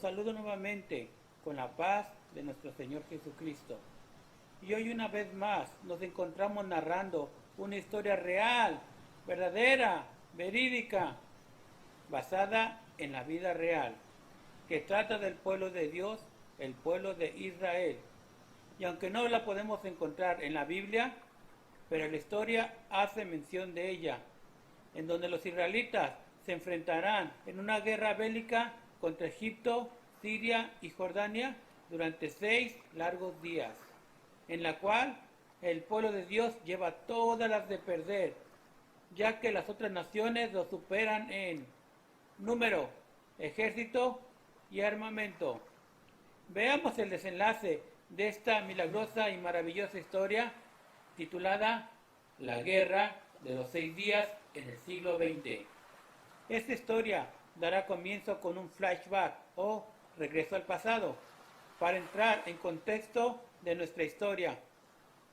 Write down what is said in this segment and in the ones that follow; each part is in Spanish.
saludo nuevamente con la paz de nuestro Señor Jesucristo. Y hoy una vez más nos encontramos narrando una historia real, verdadera, verídica, basada en la vida real, que trata del pueblo de Dios, el pueblo de Israel. Y aunque no la podemos encontrar en la Biblia, pero la historia hace mención de ella, en donde los israelitas se enfrentarán en una guerra bélica contra Egipto, Siria y Jordania durante 6 largos días, en la cual el pueblo de Dios lleva todas las de perder, ya que las otras naciones lo superan en número, ejército y armamento. Veamos el desenlace de esta milagrosa y maravillosa historia titulada La Guerra de los 6 días en el siglo XX. Esta historia dará comienzo con un flashback o regreso al pasado para entrar en contexto de nuestra historia.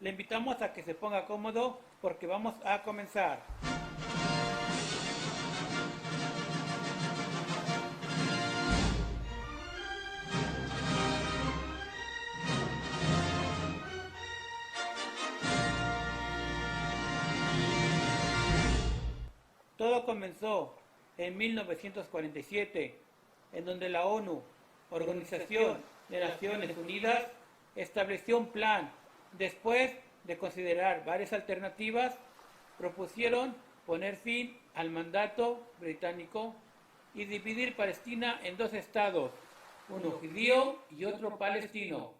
Le invitamos a que se ponga cómodo porque vamos a comenzar. Todo comenzó en 1947, en donde la ONU, Organización de Naciones Unidas, estableció un plan. Después de considerar varias alternativas, propusieron poner fin al mandato británico y dividir Palestina en 2 estados, uno judío y otro palestino.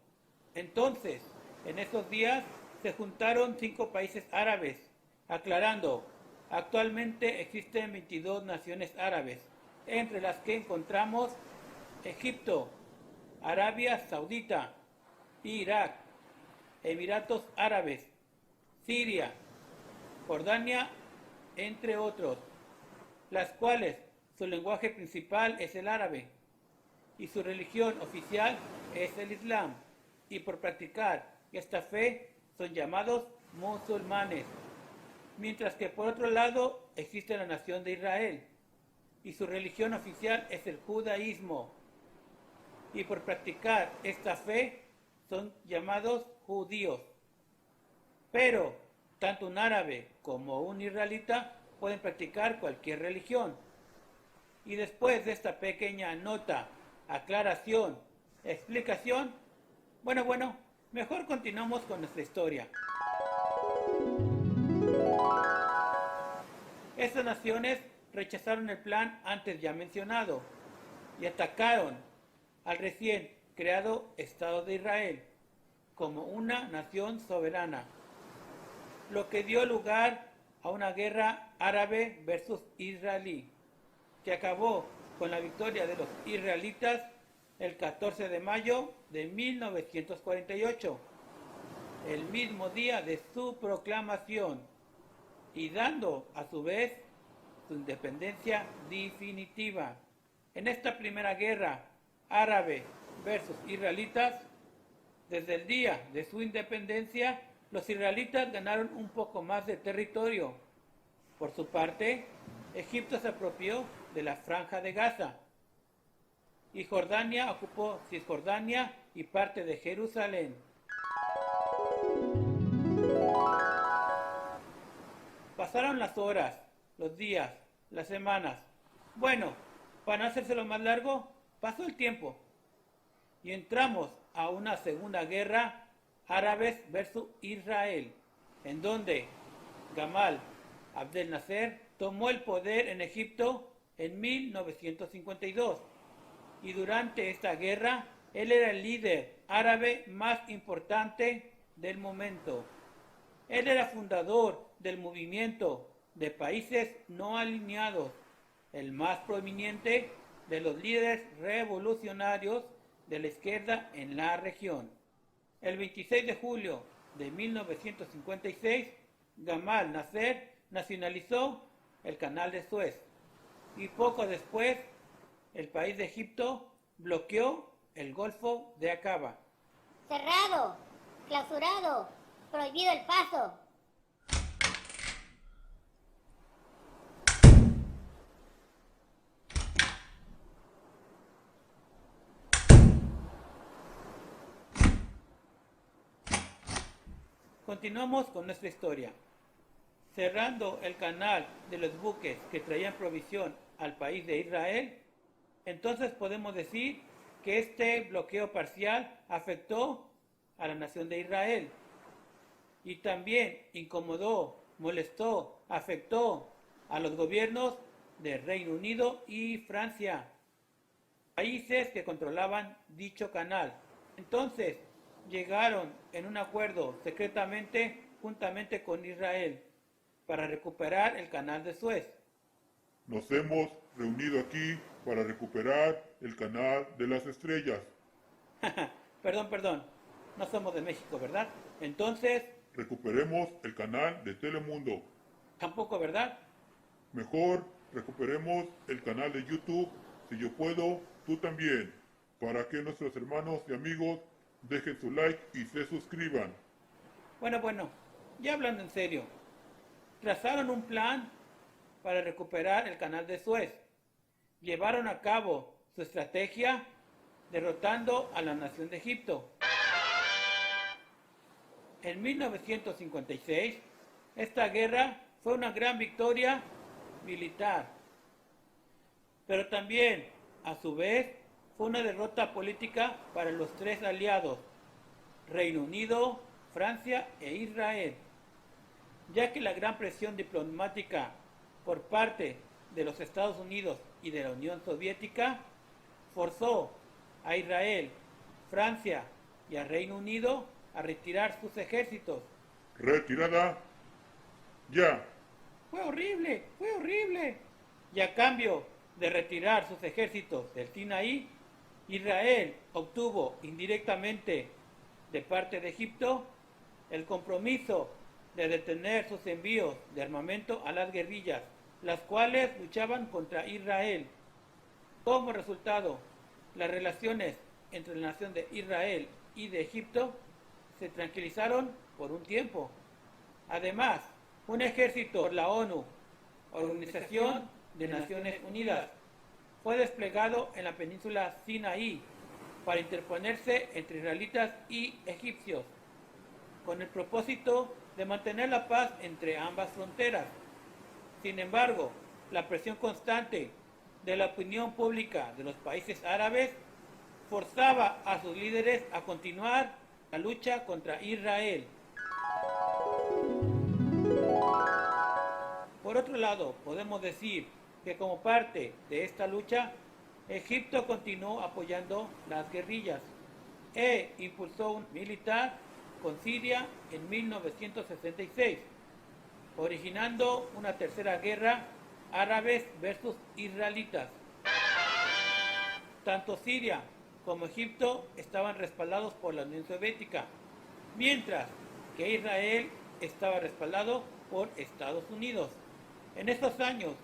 Entonces, en esos días se juntaron 5 países árabes, aclarando: actualmente existen 22 naciones árabes, entre las que encontramos Egipto, Arabia Saudita, Irak, Emiratos Árabes, Siria, Jordania, entre otros, las cuales su lenguaje principal es el árabe y su religión oficial es el Islam, y por practicar esta fe son llamados musulmanes. Mientras que por otro lado existe la nación de Israel y su religión oficial es el judaísmo, y por practicar esta fe son llamados judíos. Pero tanto un árabe como un israelita pueden practicar cualquier religión. Y después de esta pequeña nota, aclaración, explicación, bueno, mejor continuamos con nuestra historia. Estas naciones rechazaron el plan antes ya mencionado y atacaron al recién creado Estado de Israel como una nación soberana, lo que dio lugar a una guerra árabe versus israelí, que acabó con la victoria de los israelitas el 14 de mayo de 1948, el mismo día de su proclamación, y dando a su vez su independencia definitiva. En esta primera guerra árabe versus israelitas, desde el día de su independencia, los israelitas ganaron un poco más de territorio. Por su parte, Egipto se apropió de la Franja de Gaza y Jordania ocupó Cisjordania y parte de Jerusalén. Pasaron las horas, los días, las semanas. Bueno, para no hacérselo más largo, pasó el tiempo y entramos a una segunda guerra árabes versus Israel, en donde Gamal Abdel Nasser tomó el poder en Egipto en 1952, y durante esta guerra él era el líder árabe más importante del momento. Él era fundador del movimiento de países no alineados, el más prominente de los líderes revolucionarios de la izquierda en la región. El 26 de julio de 1956, Gamal Nasser nacionalizó el Canal de Suez, y poco después el país de Egipto bloqueó el Golfo de Aqaba. Cerrado, clausurado, prohibido el paso. Continuamos con nuestra historia. Cerrando el canal de los buques que traían provisión al país de Israel, entonces podemos decir que este bloqueo parcial afectó a la nación de Israel y también incomodó, molestó, afectó a los gobiernos de Reino Unido y Francia, países que controlaban dicho canal. Entonces llegaron en un acuerdo secretamente juntamente con Israel para recuperar el canal de Suez. Nos hemos reunido aquí para recuperar el canal de las estrellas. Perdón, no somos de México, ¿verdad? Entonces, Recuperemos el canal de Telemundo. tampoco, ¿verdad? Mejor recuperemos el canal de YouTube. Si yo puedo, tú también. Para que nuestros hermanos y amigos dejen su like y se suscriban. Bueno, ya hablando en serio, trazaron un plan para recuperar el canal de Suez. Llevaron a cabo su estrategia derrotando a la nación de Egipto. En 1956, esta guerra fue una gran victoria militar, pero también, a su vez, fue una derrota política para los tres aliados, Reino Unido, Francia e Israel, ya que la gran presión diplomática por parte de los Estados Unidos y de la Unión Soviética forzó a Israel, Francia y a Reino Unido a retirar sus ejércitos. Retirada. Ya. Fue horrible. Y a cambio de retirar sus ejércitos del Sinaí, Israel obtuvo indirectamente de parte de Egipto el compromiso de detener sus envíos de armamento a las guerrillas, las cuales luchaban contra Israel. Como resultado, las relaciones entre la nación de Israel y de Egipto se tranquilizaron por un tiempo. Además, un ejército por la ONU, Organización de Naciones Unidas, fue desplegado en la península Sinaí para interponerse entre israelitas y egipcios, con el propósito de mantener la paz entre ambas fronteras. Sin embargo, la presión constante de la opinión pública de los países árabes forzaba a sus líderes a continuar la lucha contra Israel. Por otro lado, podemos decir que como parte de esta lucha, Egipto continuó apoyando las guerrillas e impulsó un militar con Siria en 1966, originando una tercera guerra árabes versus israelitas. Tanto Siria como Egipto estaban respaldados por la Unión Soviética, mientras que Israel estaba respaldado por Estados Unidos. En estos años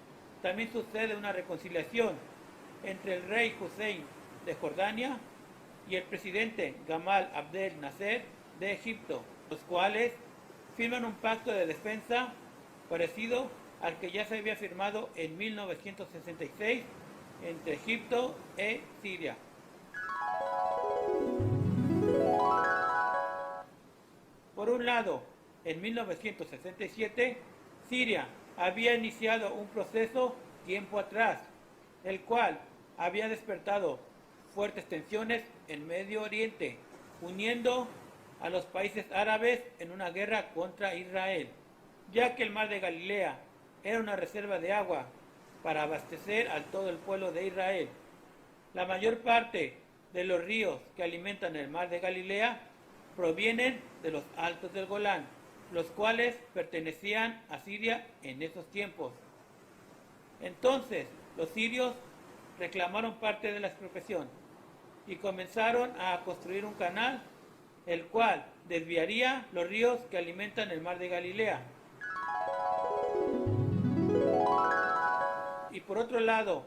también sucede una reconciliación entre el rey Hussein de Jordania y el presidente Gamal Abdel Nasser de Egipto, los cuales firman un pacto de defensa parecido al que ya se había firmado en 1966 entre Egipto e Siria. Por un lado, en 1967, Siria había iniciado un proceso tiempo atrás, el cual había despertado fuertes tensiones en Medio Oriente, uniendo a los países árabes en una guerra contra Israel, ya que el mar de Galilea era una reserva de agua para abastecer a todo el pueblo de Israel. La mayor parte de los ríos que alimentan el mar de Galilea provienen de los altos del Golán, los cuales pertenecían a Siria en esos tiempos. Entonces, los sirios reclamaron parte de la expropiación y comenzaron a construir un canal, el cual desviaría los ríos que alimentan el mar de Galilea. Y por otro lado,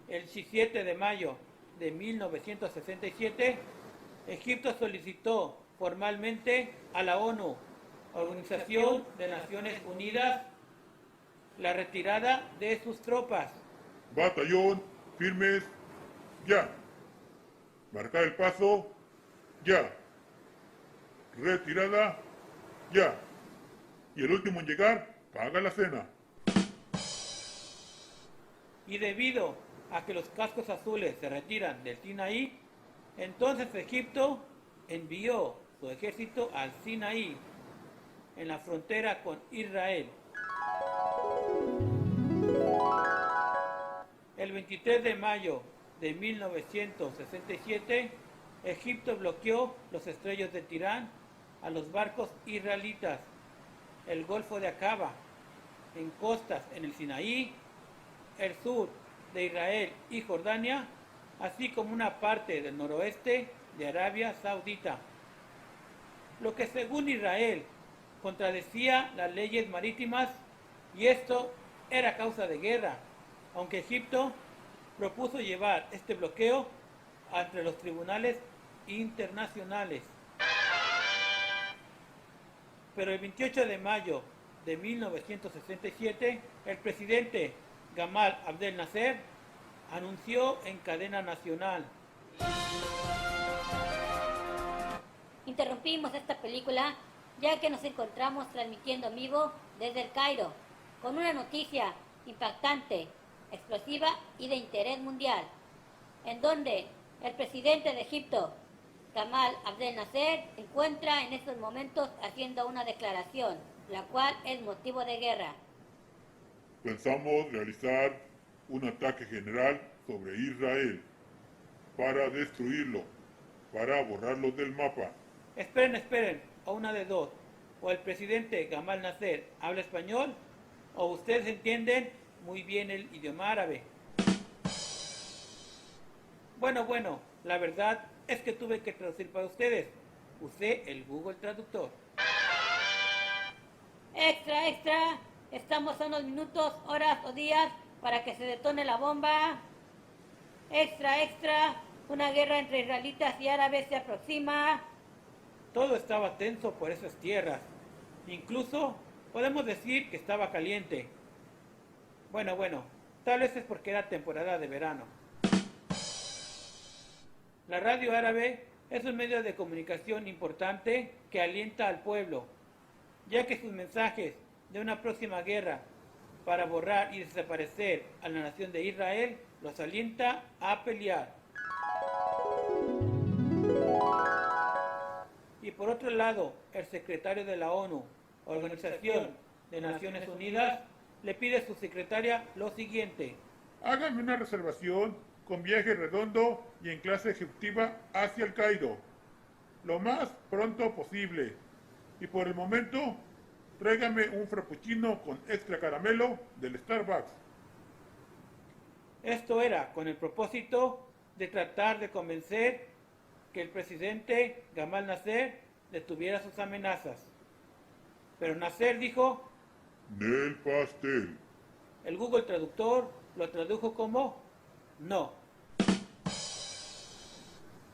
el 17 de mayo de 1967, Egipto solicitó formalmente a la ONU, Organización de Naciones Unidas, la retirada de sus tropas. Batallón, firmes, ya. Marcar el paso, ya. Retirada, Ya. Y el último en llegar, paga la cena. Y debido a que los cascos azules se retiran del Sinaí, entonces Egipto envió su ejército al Sinaí, en la frontera con Israel. El 23 de mayo de 1967, Egipto bloqueó los estrellos de Tirán a los barcos israelitas, el Golfo de Acaba, en costas en el Sinaí, el sur de Israel y Jordania, así como una parte del noroeste de Arabia Saudita. Lo que según Israel contradecía las leyes marítimas, y esto era causa de guerra, aunque Egipto propuso llevar este bloqueo ante los tribunales internacionales. Pero el 28 de mayo de 1967, el presidente Gamal Abdel Nasser anunció en cadena nacional: Interrumpimos esta película ya que nos encontramos transmitiendo en vivo desde el Cairo con una noticia impactante, explosiva y de interés mundial, en donde el presidente de Egipto, Gamal Abdel Nasser, se encuentra en estos momentos haciendo una declaración, la cual es motivo de guerra. Pensamos realizar un ataque general sobre Israel para destruirlo, para borrarlo del mapa. Esperen, o una de dos: o el presidente Gamal Nasser habla español, o ustedes entienden muy bien el idioma árabe. Bueno, la verdad es que tuve que traducir para ustedes. Usé el Google Traductor. Extra, estamos a unos minutos, horas o días para que se detone la bomba. Extra, una guerra entre israelitas y árabes se aproxima. Todo estaba tenso por esas tierras. Incluso podemos decir que estaba caliente. Bueno, tal vez es porque era temporada de verano. La radio árabe es un medio de comunicación importante que alienta al pueblo, ya que sus mensajes de una próxima guerra para borrar y desaparecer a la nación de Israel los alienta a pelear. Y por otro lado, el secretario de la ONU, Organización de Naciones Unidas, le pide a su secretaria lo siguiente: Háganme una reservación con viaje redondo y en clase ejecutiva hacia el Cairo, lo más pronto posible. Y por el momento, tráigame un frappuccino con extra caramelo del Starbucks. Esto era con el propósito de tratar de convencer que el presidente Gamal Nasser detuviera sus amenazas. Pero Nasser dijo: Del pastel. El Google Traductor lo tradujo como no.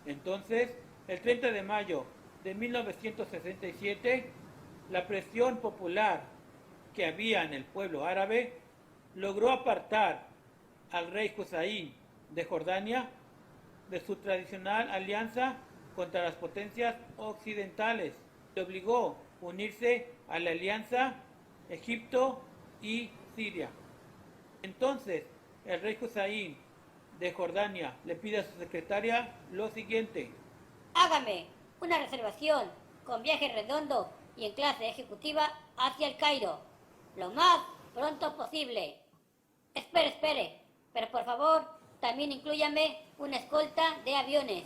Entonces, el 30 de mayo de 1967, la presión popular que había en el pueblo árabe logró apartar al rey Hussein de Jordania de su tradicional alianza contra las potencias occidentales. Le obligó a unirse a la alianza Egipto y Siria. Entonces, el rey Hussein de Jordania le pide a su secretaria lo siguiente: Hágame una reservación con viaje redondo y en clase ejecutiva hacia el Cairo, lo más pronto posible. Espere, pero por favor, también inclúyame una escolta de aviones.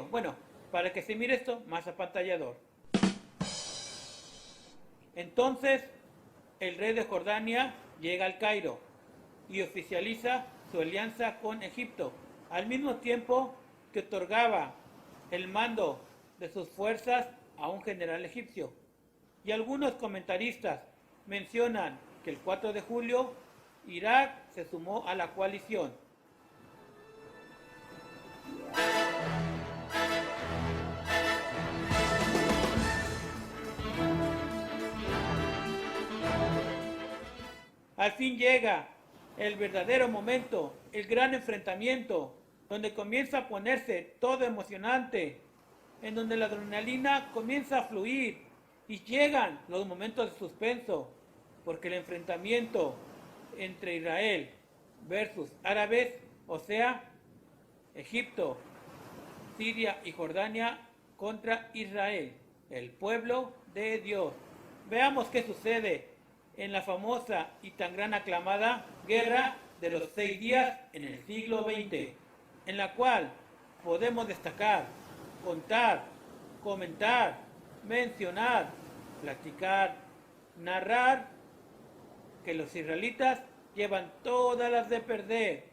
Bueno, para que se mire esto más apantallador. Entonces, el rey de Jordania llega al Cairo y oficializa su alianza con Egipto, al mismo tiempo que otorgaba el mando de sus fuerzas a un general egipcio. Y algunos comentaristas mencionan que el 4 de julio Irak se sumó a la coalición. Al fin llega el verdadero momento, el gran enfrentamiento, donde comienza a ponerse todo emocionante. en donde la adrenalina comienza a fluir y llegan los momentos de suspenso, porque el enfrentamiento entre Israel versus árabes, o sea, Egipto, Siria y Jordania contra Israel, el pueblo de Dios. Veamos qué sucede en la famosa y tan gran aclamada Guerra de los 6 días en el siglo XX, en la cual podemos destacar, contar, comentar, mencionar, platicar, narrar que los israelitas llevan todas las de perder,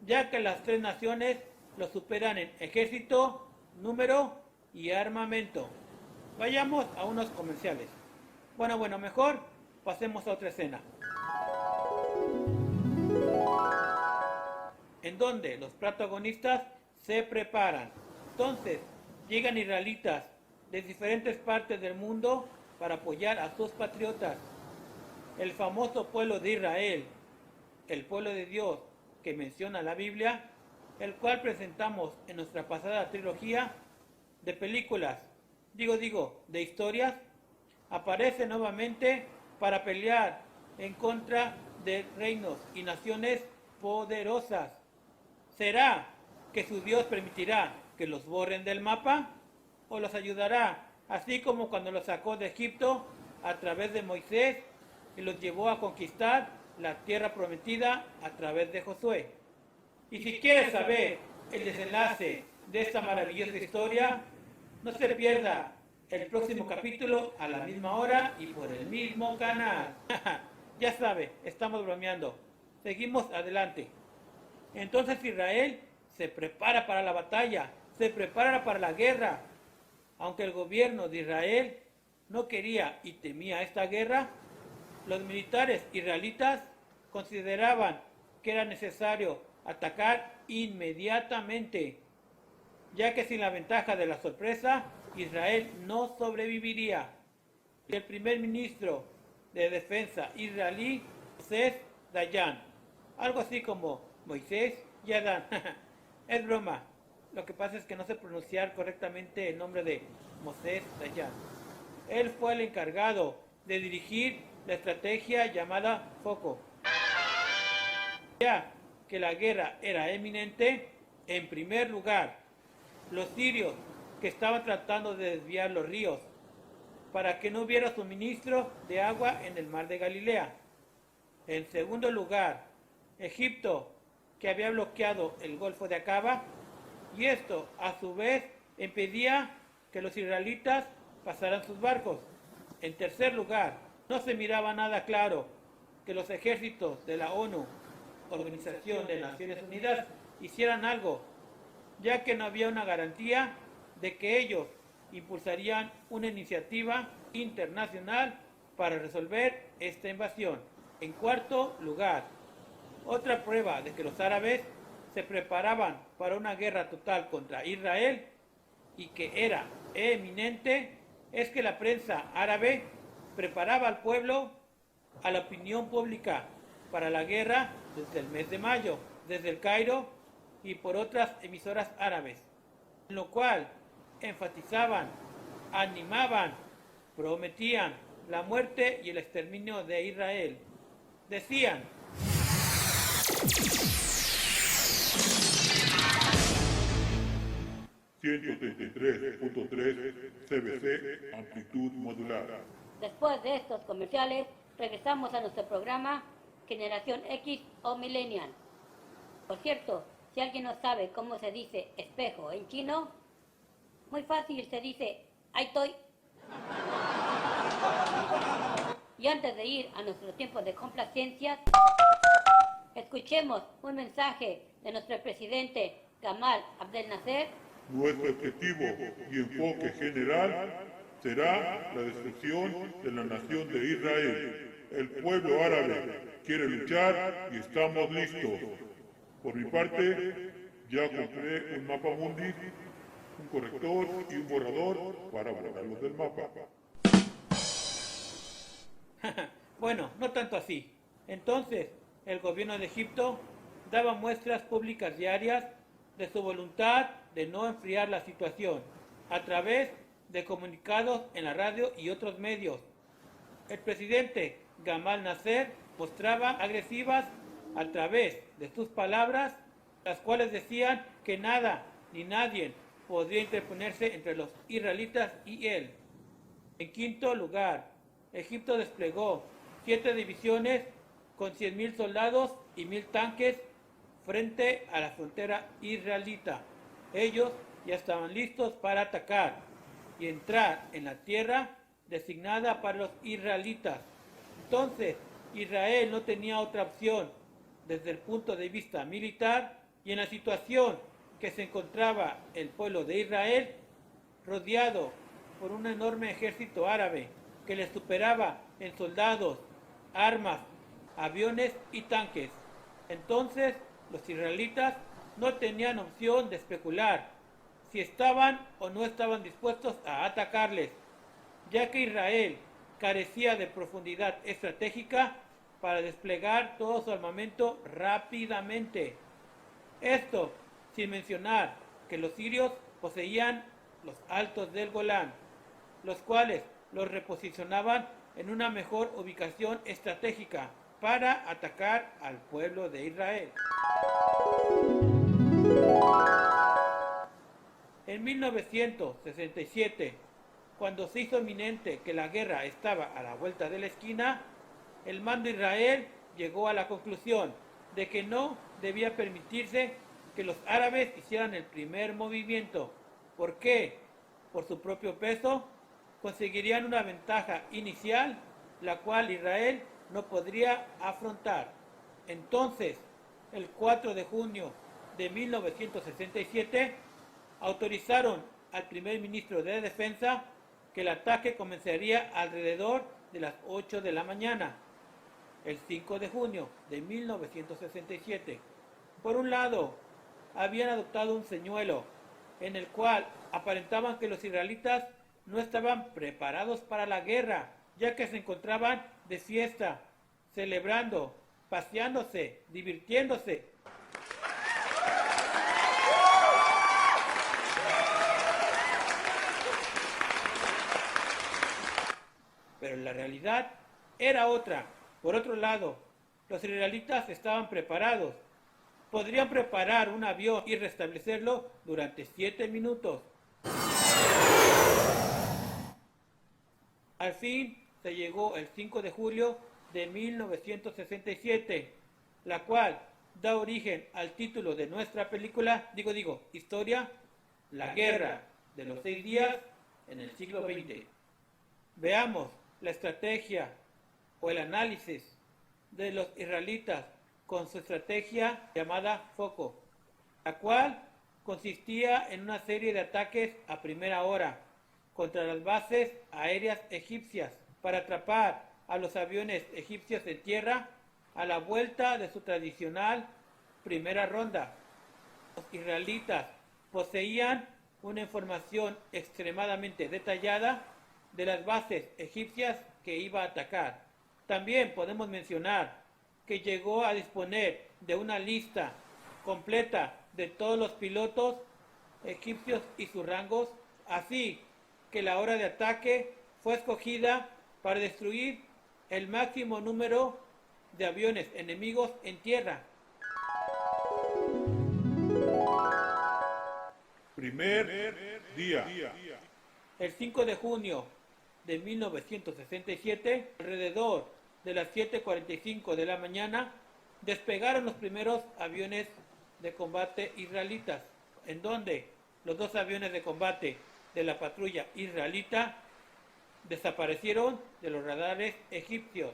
ya que las tres naciones los superan en ejército, número y armamento. Vayamos a unos comerciales. Bueno, mejor pasemos a otra escena, en donde los protagonistas se preparan. Entonces, llegan israelitas de diferentes partes del mundo para apoyar a sus patriotas. El famoso pueblo de Israel, el pueblo de Dios que menciona la Biblia, el cual presentamos en nuestra pasada trilogía de películas, de historias, aparece nuevamente para pelear en contra de reinos y naciones poderosas. ¿Será que su Dios permitirá que los borren del mapa? ¿O los ayudará, así como cuando los sacó de Egipto a través de Moisés y los llevó a conquistar la tierra prometida a través de Josué? Y si quieres saber el desenlace de esta maravillosa historia, no se pierda el próximo capítulo a la misma hora y por el mismo canal. Ya sabe, estamos bromeando. Seguimos adelante. Entonces Israel se prepara para la batalla, se prepara para la guerra. Aunque el gobierno de Israel no quería y temía esta guerra, los militares israelitas consideraban que era necesario atacar inmediatamente, ya que sin la ventaja de la sorpresa, Israel no sobreviviría. El primer ministro de defensa israelí, Moisés Dayan, algo así como Moisés y Adán, es broma, lo que pasa es que no sé pronunciar correctamente el nombre de Moisés Dayan. Él fue el encargado de dirigir la estrategia llamada Foco. Ya que la guerra era eminente, en primer lugar, los sirios que estaban tratando de desviar los ríos para que no hubiera suministro de agua en el mar de Galilea. En segundo lugar, Egipto, que había bloqueado el Golfo de Acaba, y esto a su vez impedía que los israelitas pasaran sus barcos. En tercer lugar, no se miraba nada claro que los ejércitos de la ONU, Organización de Naciones Unidas, hicieran algo, ya que no había una garantía de que ellos impulsarían una iniciativa internacional para resolver esta invasión. En cuarto lugar, otra prueba de que los árabes se preparaban para una guerra total contra Israel y que era eminente es que la prensa árabe preparaba al pueblo, a la opinión pública, para la guerra desde el mes de mayo, desde el Cairo y por otras emisoras árabes, en lo cual enfatizaban, animaban, prometían la muerte y el exterminio de Israel. Decían: 133.3 CBC, amplitud modular. Después de estos comerciales, regresamos a nuestro programa Generación X o Millennial. Por cierto, si alguien no sabe cómo se dice espejo en chino, muy fácil, se dice "ahí estoy". Y antes de ir a nuestro tiempo de complacencias, escuchemos un mensaje de nuestro presidente Gamal Abdel Nasser. Nuestro objetivo y enfoque general será la destrucción de la nación de Israel. El pueblo árabe quiere luchar y estamos listos. Por mi parte, ya compré un mapa mundi, un corrector y un borrador para borrarlos del mapa. Bueno, no tanto así. Entonces, el gobierno de Egipto daba muestras públicas diarias de su voluntad de no enfriar la situación. a través de comunicados en la radio y otros medios. El presidente Gamal Nasser mostraba agresivas a través de sus palabras, las cuales decían que nada ni nadie podría interponerse entre los israelitas y él. En quinto lugar, Egipto desplegó 7 divisiones con 100.000 soldados y 1.000 tanques frente a la frontera israelita. Ellos ya estaban listos para atacar y entrar en la tierra designada para los israelitas. Entonces, Israel no tenía otra opción desde el punto de vista militar, y en la situación que se encontraba el pueblo de Israel, rodeado por un enorme ejército árabe que les superaba en soldados, armas, aviones y tanques. Entonces, los israelitas no tenían opción de especular si estaban o no estaban dispuestos a atacarles, ya que Israel carecía de profundidad estratégica para desplegar todo su armamento rápidamente. Esto sin mencionar que los sirios poseían los altos del Golán, los cuales los reposicionaban en una mejor ubicación estratégica para atacar al pueblo de Israel. En 1967, cuando se hizo inminente que la guerra estaba a la vuelta de la esquina, el mando de Israel llegó a la conclusión de que no debía permitirse que los árabes hicieran el primer movimiento. ¿Por qué? Por su propio peso, conseguirían una ventaja inicial, la cual Israel no podría afrontar. Entonces, el 4 de junio de 1967, autorizaron al primer ministro de Defensa que el ataque comenzaría alrededor de las 8 de la mañana, el 5 de junio de 1967. Por un lado, habían adoptado un señuelo en el cual aparentaban que los israelitas no estaban preparados para la guerra, ya que se encontraban de fiesta, celebrando, paseándose, divirtiéndose. Pero la realidad era otra. Por otro lado, los israelitas estaban preparados. Podrían preparar un avión y restablecerlo durante 7 minutos. Al fin se llegó el 5 de julio de 1967, la cual da origen al título de nuestra película, historia, La Guerra de los 6 días en el siglo XX. Veamos la estrategia o el análisis de los israelitas con su estrategia llamada Foco, la cual consistía en una serie de ataques a primera hora contra las bases aéreas egipcias para atrapar a los aviones egipcios en tierra a la vuelta de su tradicional primera ronda. Los israelitas poseían una información extremadamente detallada de las bases egipcias que iba a atacar. También podemos mencionar que llegó a disponer de una lista completa de todos los pilotos egipcios y sus rangos, así que la hora de ataque fue escogida para destruir el máximo número de aviones enemigos en tierra. Primer día. El 5 de junio de 1967, alrededor de las 7:45 de la mañana, despegaron los primeros aviones de combate israelitas, en donde los 2 aviones de combate de la patrulla israelita desaparecieron de los radares egipcios,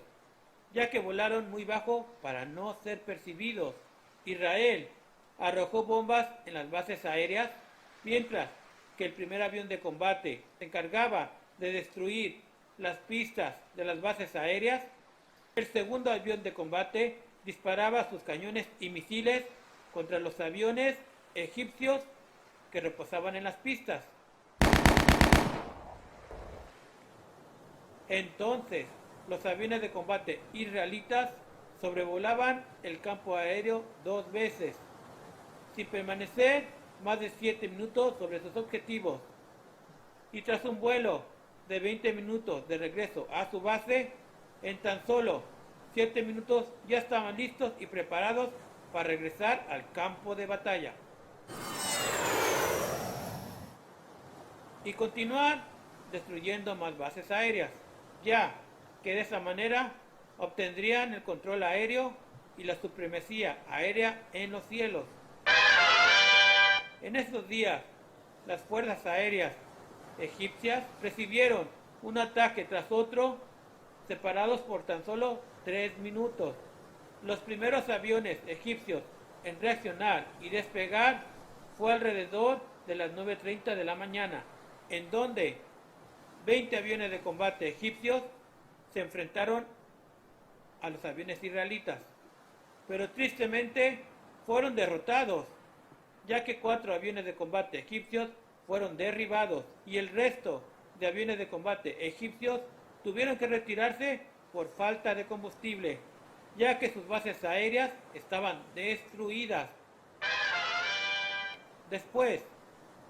ya que volaron muy bajo para no ser percibidos. Israel arrojó bombas en las bases aéreas, mientras que el primer avión de combate se encargaba de destruir las pistas de las bases aéreas. El segundo avión de combate disparaba sus cañones y misiles contra los aviones egipcios que reposaban en las pistas. Entonces, los aviones de combate israelitas sobrevolaban el campo aéreo 2 veces, sin permanecer más de 7 minutos sobre sus objetivos. y tras un vuelo de 20 minutos de regreso a su base, en tan solo 7 minutos ya estaban listos y preparados para regresar al campo de batalla y continuar destruyendo más bases aéreas, ya que de esa manera obtendrían el control aéreo y la supremacía aérea en los cielos. En estos días, las fuerzas aéreas egipcias recibieron un ataque tras otro, separados por tan solo 3 minutos. Los primeros aviones egipcios en reaccionar y despegar fue alrededor de las 9:30 de la mañana, en donde 20 aviones de combate egipcios se enfrentaron a los aviones israelitas, pero tristemente fueron derrotados, ya que 4 aviones de combate egipcios fueron derribados y el resto de aviones de combate egipcios tuvieron que retirarse por falta de combustible, ya que sus bases aéreas estaban destruidas. Después,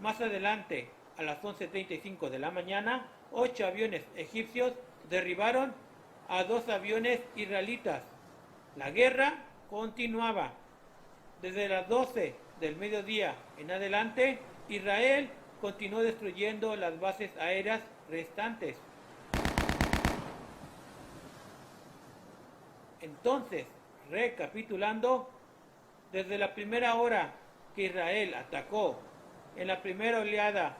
más adelante, a las 11:35 de la mañana, 8 aviones egipcios derribaron a 2 aviones israelitas. La guerra continuaba. Desde las 12 del mediodía en adelante, Israel continuó destruyendo las bases aéreas restantes. Entonces, recapitulando, desde la primera hora que Israel atacó en la primera oleada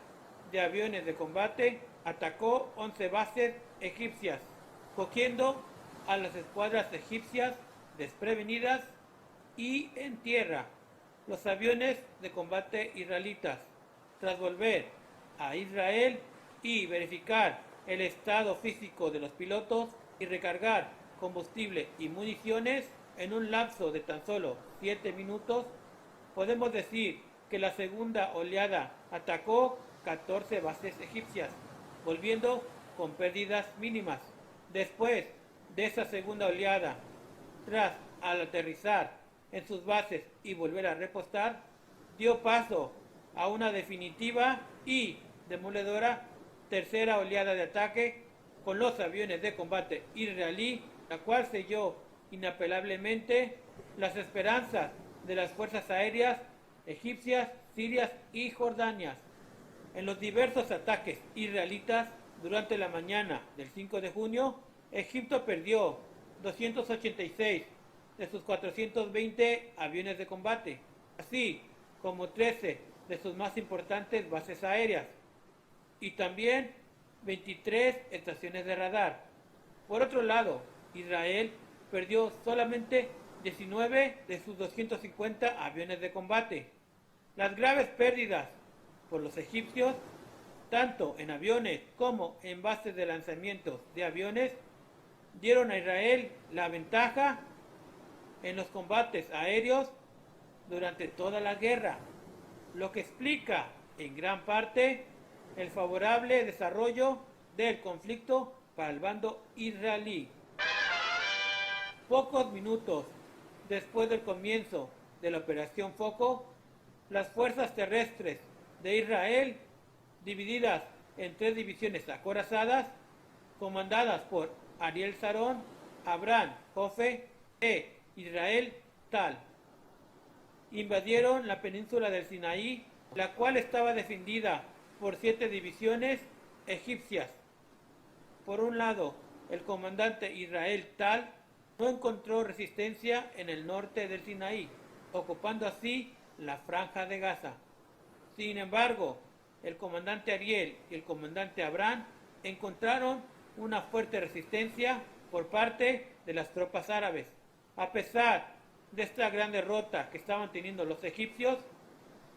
de aviones de combate, atacó 11 bases egipcias, cogiendo a las escuadras egipcias desprevenidas y en tierra. Los aviones de combate israelitas, tras volver a Israel y verificar el estado físico de los pilotos y recargar combustible y municiones en un lapso de tan solo 7 minutos, podemos decir que la segunda oleada atacó 14 bases egipcias, volviendo con pérdidas mínimas. Después de esa segunda oleada, tras al aterrizar en sus bases y volver a repostar, dio paso a una definitiva y demoledora tercera oleada de ataque con los aviones de combate israelí, la cual selló inapelablemente las esperanzas de las fuerzas aéreas egipcias, sirias y jordanias. En los diversos ataques israelitas durante la mañana del 5 de junio, Egipto perdió 286 de sus 420 aviones de combate, así como 13 de sus más importantes bases aéreas y también 23 estaciones de radar. Por otro lado, Israel perdió solamente 19 de sus 250 aviones de combate. Las graves pérdidas por los egipcios, tanto en aviones como en bases de lanzamiento de aviones, dieron a Israel la ventaja en los combates aéreos durante toda la guerra, lo que explica en gran parte el favorable desarrollo del conflicto para el bando israelí. Pocos minutos después del comienzo de la Operación Foco, las fuerzas terrestres de Israel, divididas en 3 divisiones acorazadas, comandadas por Ariel Sharon, Abraham Jofe e Israel Tal, invadieron la península del Sinaí, la cual estaba defendida por 7 divisiones egipcias. Por un lado, el comandante Israel Tal no encontró resistencia en el norte del Sinaí, ocupando así la franja de Gaza. Sin embargo, el comandante Ariel y el comandante Abraham encontraron una fuerte resistencia por parte de las tropas árabes. A pesar de esta gran derrota que estaban teniendo los egipcios,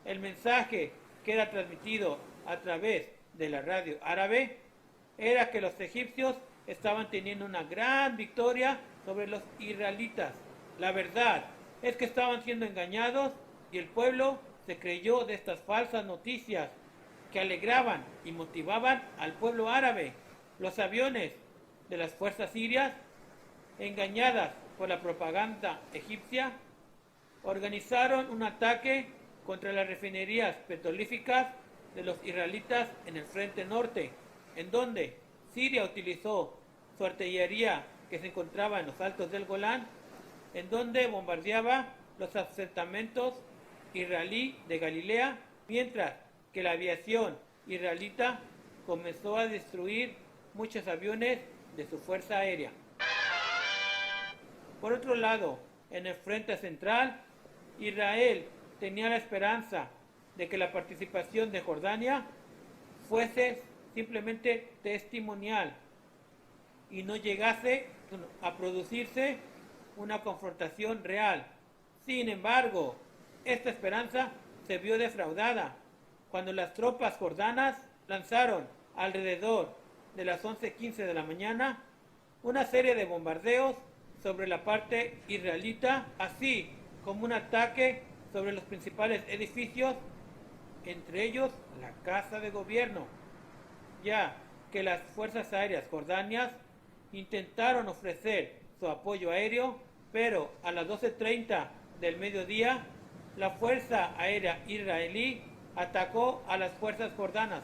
el mensaje que era transmitido a través de la radio árabe era que los egipcios estaban teniendo una gran victoria sobre los israelitas. La verdad es que estaban siendo engañados y el pueblo se creyó de estas falsas noticias que alegraban y motivaban al pueblo árabe. Los aviones de las fuerzas sirias, engañadas por la propaganda egipcia, organizaron un ataque contra las refinerías petrolíferas de los israelitas en el frente norte, en donde Siria utilizó su artillería que se encontraba en los altos del Golán, en donde bombardeaba los asentamientos israelí de Galilea, mientras que la aviación israelita comenzó a destruir muchos aviones de su fuerza aérea. Por otro lado, en el frente central, Israel tenía la esperanza de que la participación de Jordania fuese simplemente testimonial y no llegase a producirse una confrontación real. Sin embargo, esta esperanza se vio defraudada cuando las tropas jordanas lanzaron alrededor de las 11:15 de la mañana una serie de bombardeos sobre la parte israelita, así como un ataque sobre los principales edificios, entre ellos la Casa de Gobierno, ya que las fuerzas aéreas jordanias intentaron ofrecer su apoyo aéreo, pero a las 12:30 del mediodía, la Fuerza Aérea Israelí atacó a las fuerzas jordanas,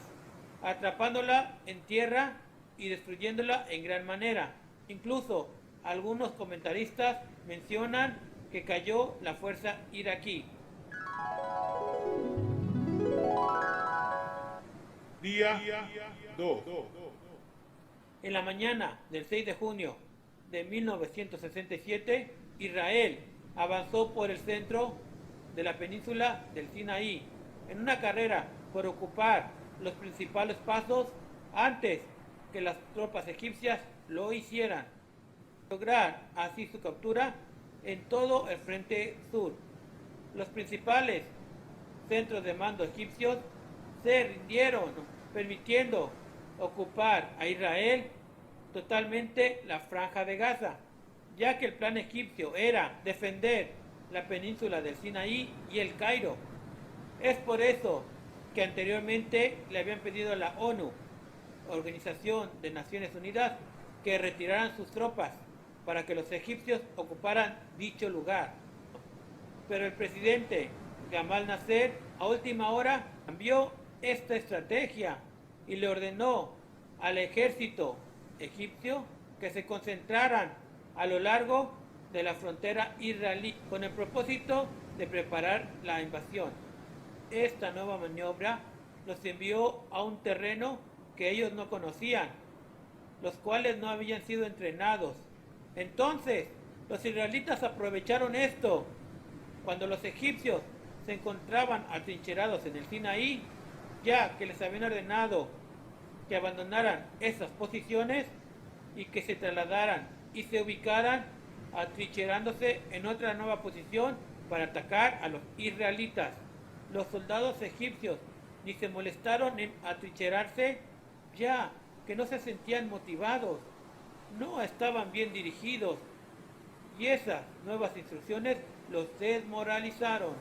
atrapándola en tierra y destruyéndola en gran manera. Incluso algunos comentaristas mencionan que cayó la fuerza iraquí. Día 2. En la mañana del 6 de junio de 1967, Israel avanzó por el centro de la península del Sinaí en una carrera por ocupar los principales pasos antes que las tropas egipcias lo hicieran, lograr así su captura en todo el frente sur. Los principales centros de mando egipcios se rindieron, permitiendo ocupar a Israel totalmente la franja de Gaza, ya que el plan egipcio era defender la península del Sinaí y el Cairo. Es por eso que anteriormente le habían pedido a la ONU, Organización de Naciones Unidas, que retiraran sus tropas para que los egipcios ocuparan dicho lugar. Pero el presidente Gamal Nasser a última hora cambió esta estrategia y le ordenó al ejército egipcio que se concentraran a lo largo de la frontera israelí con el propósito de preparar la invasión. Esta nueva maniobra los envió a un terreno que ellos no conocían, los cuales no habían sido entrenados. Entonces, los israelitas aprovecharon esto. Cuando los egipcios se encontraban atrincherados en el Sinaí, ya que les habían ordenado que abandonaran esas posiciones y que se trasladaran y se ubicaran atrincherándose en otra nueva posición para atacar a los israelitas. Los soldados egipcios ni se molestaron en atrincherarse, ya que no se sentían motivados, no estaban bien dirigidos, y esas nuevas instrucciones los desmoralizaron.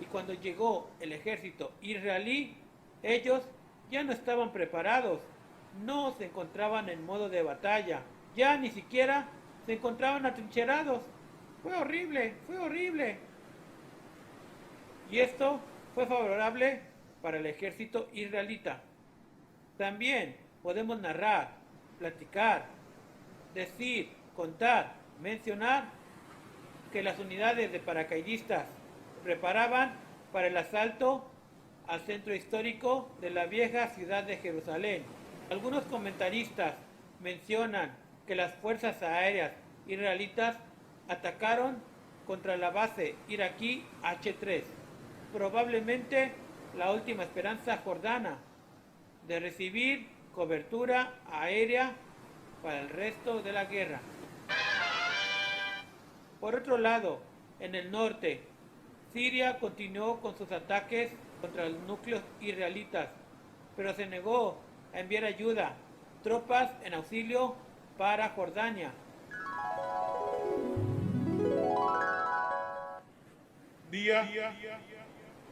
Y cuando llegó el ejército israelí, ellos ya no estaban preparados, no se encontraban en modo de batalla, ya ni siquiera se encontraban atrincherados. Fue horrible, fue horrible. Y esto fue favorable para el ejército israelita. También podemos narrar, platicar, decir, contar, mencionar que las unidades de paracaidistas preparaban para el asalto al centro histórico de la vieja ciudad de Jerusalén. Algunos comentaristas mencionan que las fuerzas aéreas israelitas atacaron contra la base iraquí H-3, probablemente la última esperanza jordana de recibir cobertura aérea para el resto de la guerra. Por otro lado, en el norte, Siria continuó con sus ataques contra los núcleos israelitas, pero se negó a enviar ayuda, tropas en auxilio para Jordania. Día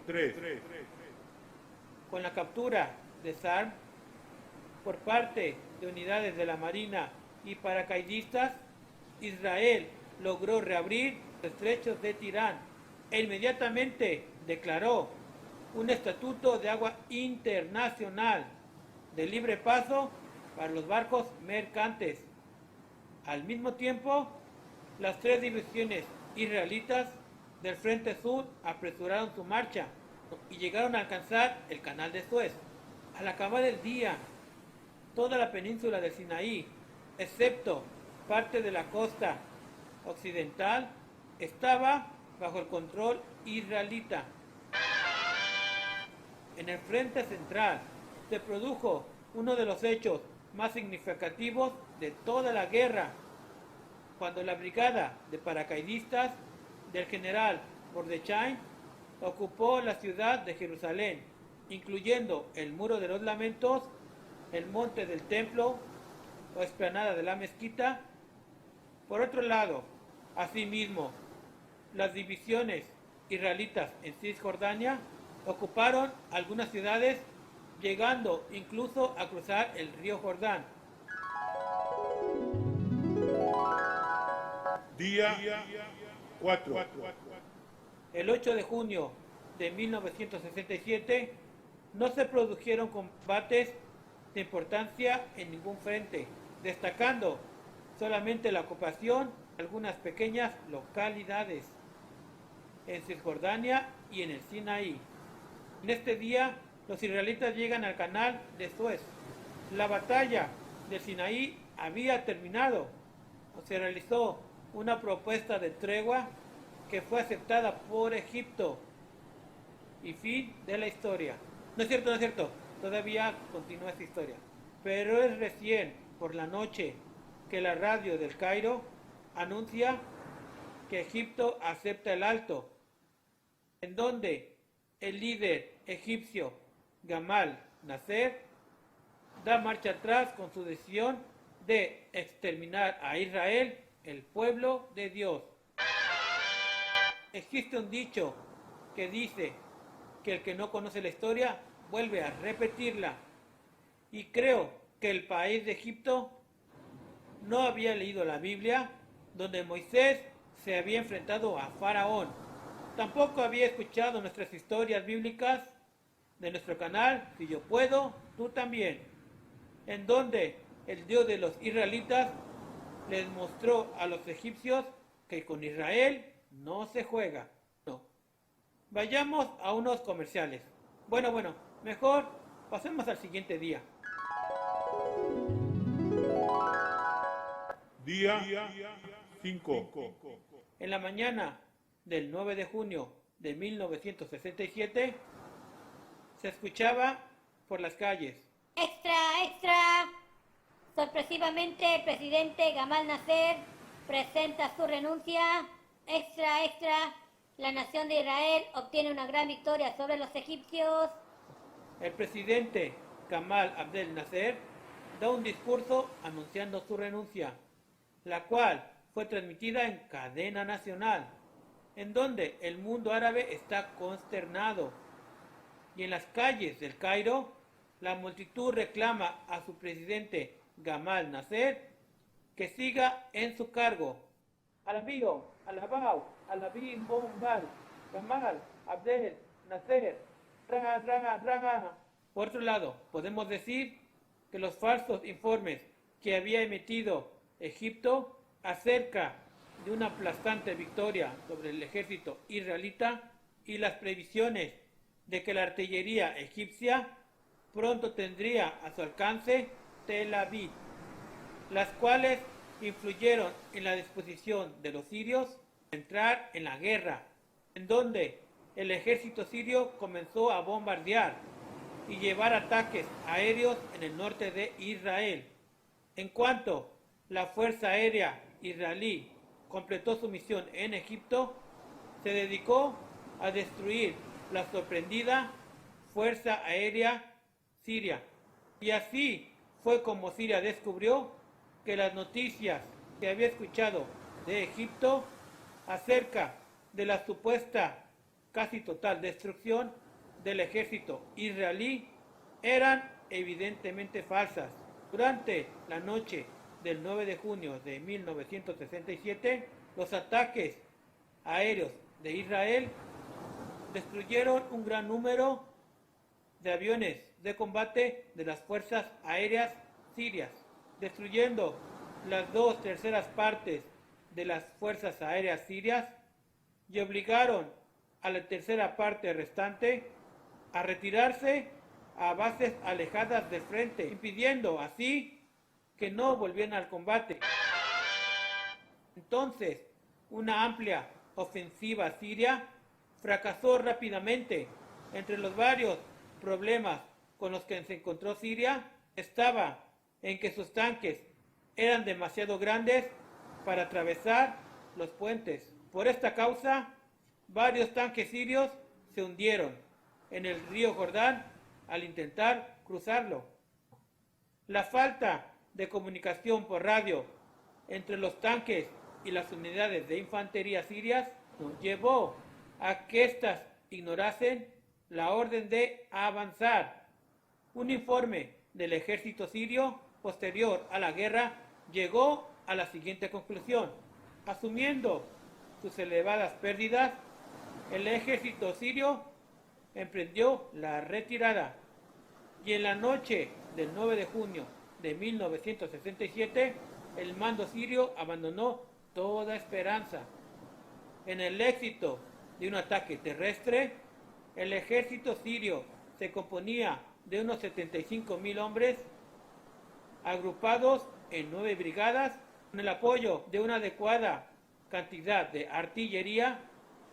3. Con la captura de Sarm por parte de unidades de la Marina y paracaidistas, Israel logró reabrir los estrechos de Tirán e inmediatamente declaró un estatuto de agua internacional de libre paso para los barcos mercantes. Al mismo tiempo, las tres divisiones israelitas del Frente Sur apresuraron su marcha y llegaron a alcanzar el Canal de Suez. Al acabar el día, toda la península del Sinaí, excepto parte de la costa occidental, estaba bajo el control israelita. En el frente central se produjo uno de los hechos más significativos de toda la guerra, cuando la brigada de paracaidistas del general Mordechai ocupó la ciudad de Jerusalén, incluyendo el Muro de los Lamentos, el Monte del Templo o explanada de la Mezquita. Por otro lado, asimismo, las divisiones israelitas en Cisjordania ocuparon algunas ciudades, llegando incluso a cruzar el río Jordán. Día 4. El 8 de junio de 1967 no se produjeron combates de importancia en ningún frente, destacando solamente la ocupación de algunas pequeñas localidades en Cisjordania y en el Sinaí. En este día, los israelitas llegan al canal de Suez. La batalla del Sinaí había terminado. Se realizó una propuesta de tregua que fue aceptada por Egipto. Y fin de la historia. No es cierto, no es cierto. Todavía continúa esta historia. Pero es recién por la noche que la radio del Cairo anuncia que Egipto acepta el alto, en donde el líder egipcio Gamal Nasser da marcha atrás con su decisión de exterminar a Israel, el pueblo de Dios. Existe un dicho que dice que el que no conoce la historia vuelve a repetirla. Y creo que el país de Egipto no había leído la Biblia, donde Moisés se había enfrentado a Faraón. Tampoco había escuchado nuestras historias bíblicas de nuestro canal, Si Yo Puedo, Tú También, en donde el Dios de los israelitas les mostró a los egipcios que con Israel no se juega. No. Vayamos a unos comerciales. Bueno, mejor pasemos al siguiente día. Día 5. En la mañana del 9 de junio de 1967 se escuchaba por las calles: ¡Extra, extra! Sorpresivamente, el presidente Gamal Nasser presenta su renuncia. ¡Extra, extra! La nación de Israel obtiene una gran victoria sobre los egipcios. El presidente Gamal Abdel Nasser da un discurso anunciando su renuncia, la cual fue transmitida en cadena nacional, en donde el mundo árabe está consternado. Y en las calles del Cairo, la multitud reclama a su presidente Gamal Nasser que siga en su cargo. Alabío, alabao, alabim bombal, Gamal Abdel Nasser, raga, raga, raga. Por otro lado, podemos decir que los falsos informes que había emitido Egipto acerca de una aplastante victoria sobre el ejército israelita y las previsiones de que la artillería egipcia pronto tendría a su alcance Tel Aviv, las cuales influyeron en la disposición de los sirios a entrar en la guerra, en donde el ejército sirio comenzó a bombardear y llevar ataques aéreos en el norte de Israel. En cuanto la Fuerza Aérea israelí completó su misión en Egipto, se dedicó a destruir la sorprendida Fuerza Aérea Siria. Y así fue como Siria descubrió que las noticias que había escuchado de Egipto acerca de la supuesta casi total destrucción del ejército israelí eran evidentemente falsas. Durante la noche del 9 de junio de 1967, los ataques aéreos de Israel destruyeron un gran número de aviones de combate de las fuerzas aéreas sirias, destruyendo las 2/3 partes de las fuerzas aéreas sirias y obligaron a la tercera parte restante a retirarse a bases alejadas del frente, impidiendo así que no volvieran al combate. Entonces, una amplia ofensiva siria fracasó rápidamente. Entre los varios problemas con los que se encontró Siria estaba en que sus tanques eran demasiado grandes para atravesar los puentes. Por esta causa, varios tanques sirios se hundieron en el río Jordán al intentar cruzarlo. La falta de comunicación por radio entre los tanques y las unidades de infantería sirias llevó a que éstas ignorasen la orden de avanzar. Un informe del ejército sirio posterior a la guerra llegó a la siguiente conclusión: asumiendo sus elevadas pérdidas, el ejército sirio emprendió la retirada y en la noche del 9 de junio de 1967 el mando sirio abandonó toda esperanza. En el éxito de un ataque terrestre, el ejército sirio se componía de unos 75.000 hombres agrupados en 9 brigadas con el apoyo de una adecuada cantidad de artillería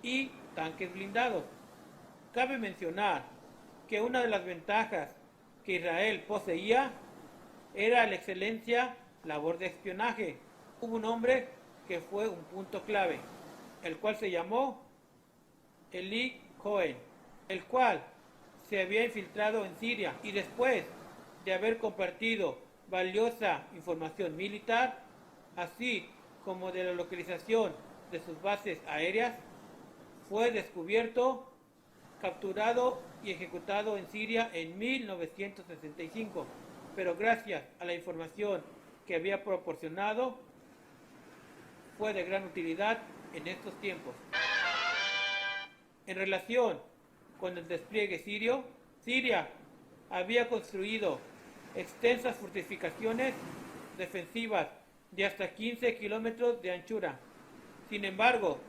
y tanques blindados. Cabe mencionar que una de las ventajas que Israel poseía era la excelencia labor de espionaje. Hubo un hombre que fue un punto clave, el cual se llamó Eli Cohen, el cual se había infiltrado en Siria y después de haber compartido valiosa información militar, así como de la localización de sus bases aéreas, fue descubierto, capturado y ejecutado en Siria en 1965, pero gracias a la información que había proporcionado, fue de gran utilidad en estos tiempos. En relación con el despliegue sirio, Siria había construido extensas fortificaciones defensivas de hasta 15 kilómetros de anchura. Sin embargo,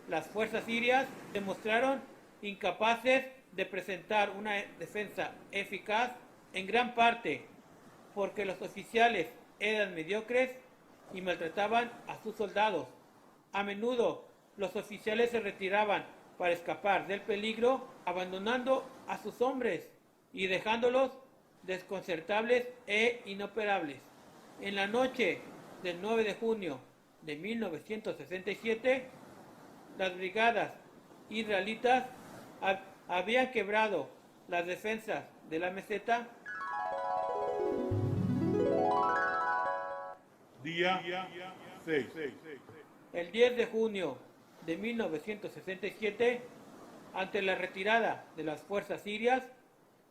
las fuerzas sirias demostraron incapaces de presentar una defensa eficaz, en gran parte porque los oficiales eran mediocres y maltrataban a sus soldados. A menudo los oficiales se retiraban para escapar del peligro, abandonando a sus hombres y dejándolos desconcertables e inoperables. En la noche del 9 de junio de 1967, las brigadas israelitas habían quebrado las defensas de la meseta. Día 6. El 10 de junio de 1967, ante la retirada de las fuerzas sirias,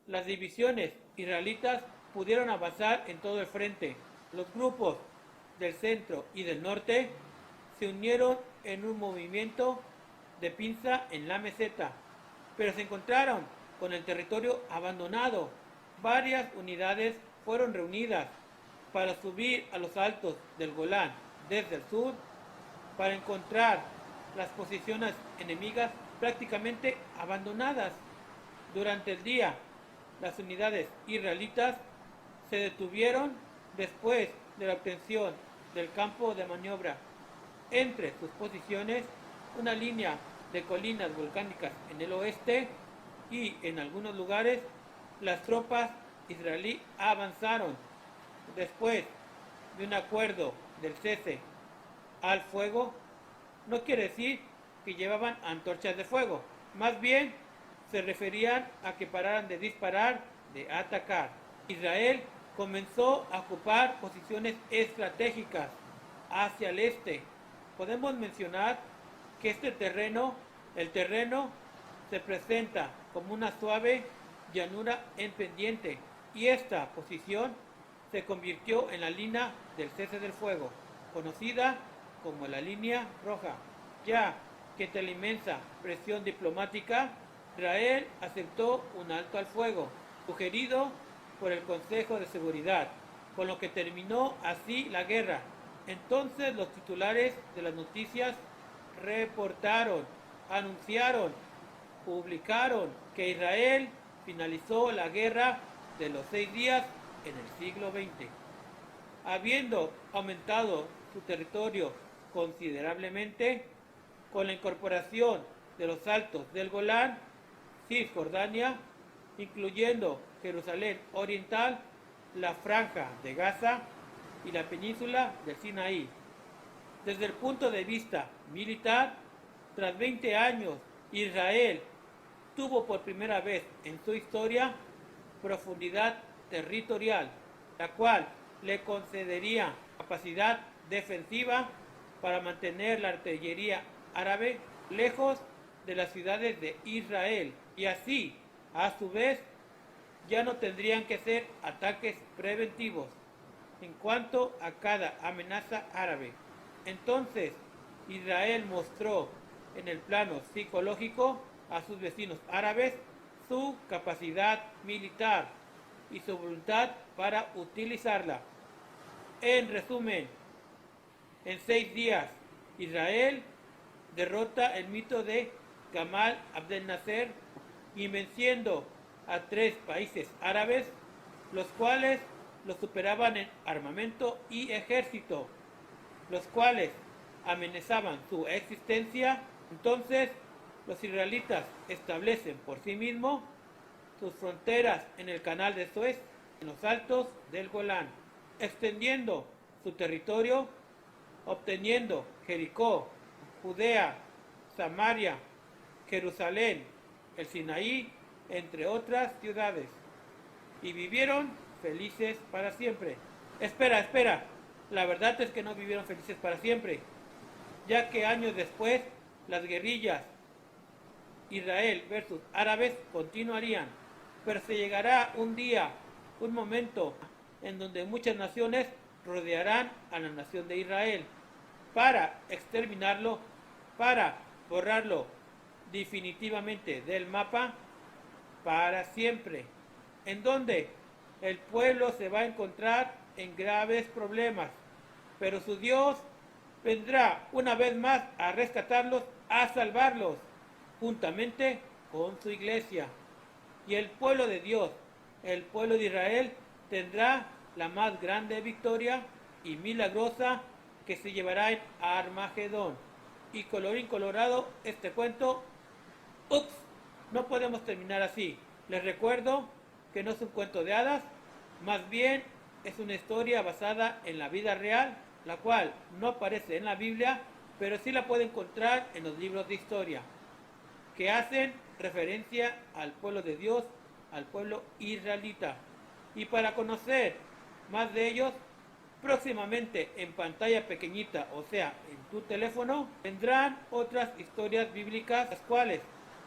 las divisiones israelitas pudieron avanzar en todo el frente. Los grupos del centro y del norte se unieron en un movimiento de pinza en la meseta, pero se encontraron con el territorio abandonado. Varias unidades fueron reunidas para subir a los altos del Golán desde el sur para encontrar las posiciones enemigas prácticamente abandonadas. Durante el día, las unidades israelitas se detuvieron después de la obtención del campo de maniobra. Entre sus posiciones, una línea de colinas volcánicas en el oeste y en algunos lugares las tropas israelí avanzaron. Después de un acuerdo del cese al fuego, no quiere decir que llevaban antorchas de fuego, más bien se referían a que pararan de disparar, de atacar. Israel comenzó a ocupar posiciones estratégicas hacia el este. Podemos mencionar que el terreno se presenta como una suave llanura en pendiente y esta posición se convirtió en la línea del cese del fuego, conocida como la línea roja, ya que ante la inmensa presión diplomática Israel aceptó un alto al fuego, sugerido por el Consejo de Seguridad, con lo que terminó así la guerra. Entonces los titulares de las noticias reportaron, anunciaron, publicaron que Israel finalizó la guerra de los 6 días en el siglo XX. Habiendo aumentado su territorio considerablemente, con la incorporación de los altos del Golán, Cisjordania, incluyendo Jerusalén Oriental, la Franja de Gaza y la península del Sinaí. Desde el punto de vista militar, tras 20 años, Israel tuvo por primera vez en su historia profundidad territorial, la cual le concedería capacidad defensiva para mantener la artillería árabe lejos de las ciudades de Israel, y así, a su vez, ya no tendrían que ser ataques preventivos en cuanto a cada amenaza árabe. Entonces, Israel mostró en el plano psicológico a sus vecinos árabes su capacidad militar y su voluntad para utilizarla. En resumen, en 6 días, Israel derrota el mito de Gamal Abdel Nasser y venciendo a 3 países árabes, los cuales lo superaban en armamento y ejército, los cuales amenazaban su existencia. Entonces, los israelitas establecen por sí mismos sus fronteras en el canal de Suez, en los altos del Golán, extendiendo su territorio, obteniendo Jericó, Judea, Samaria, Jerusalén, el Sinaí, entre otras ciudades, y vivieron felices para siempre. Espera, la verdad es que no vivieron felices para siempre, ya que años después las guerrillas Israel versus árabes continuarían, pero se llegará un día, un momento, en donde muchas naciones rodearán a la nación de Israel para exterminarlo, para borrarlo definitivamente del mapa para siempre, en donde el pueblo se va a encontrar en graves problemas, pero su Dios vendrá una vez más a rescatarlos, a salvarlos, juntamente con su iglesia. Y el pueblo de Dios, el pueblo de Israel, tendrá la más grande victoria y milagrosa que se llevará en Armagedón. Y colorín colorado, este cuento, no podemos terminar así. Les recuerdo que no es un cuento de hadas, más bien es una historia basada en la vida real, la cual no aparece en la Biblia, pero sí la puede encontrar en los libros de historia, que hacen referencia al pueblo de Dios, al pueblo israelita. Y para conocer más de ellos, próximamente en pantalla pequeñita, o sea, en tu teléfono, tendrán otras historias bíblicas, las cuales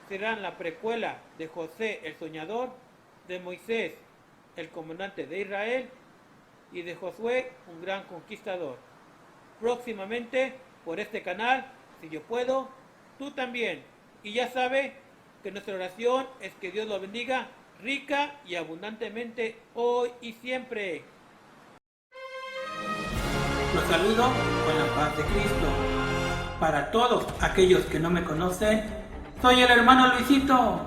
serán la precuela de José el soñador, de Moisés el comandante de Israel y de Josué un gran conquistador. Próximamente por este canal, si yo puedo, tú también. Y ya sabe que nuestra oración es que Dios lo bendiga rica y abundantemente hoy y siempre. Los saludo con la paz de Cristo. Para todos aquellos que no me conocen, soy el hermano Luisito.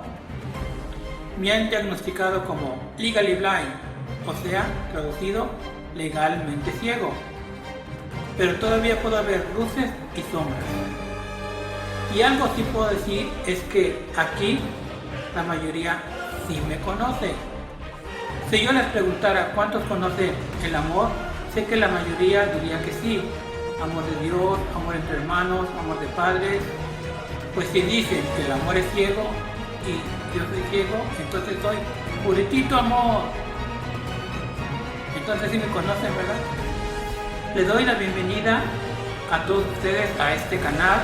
Me han diagnosticado como legally blind, o sea, traducido, legalmente ciego. Pero todavía puedo ver luces y sombras. Y algo sí puedo decir es que aquí la mayoría sí me conoce. Si yo les preguntara cuántos conocen el amor, sé que la mayoría diría que sí. Amor de Dios, amor entre hermanos, amor de padres. Pues si dicen que el amor es ciego y yo soy ciego, entonces soy puritito amor. Entonces sí me conocen, ¿verdad? Les doy la bienvenida a todos ustedes a este canal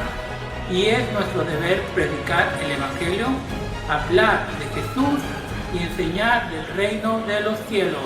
y es nuestro deber predicar el Evangelio, hablar de Jesús y enseñar del reino de los cielos.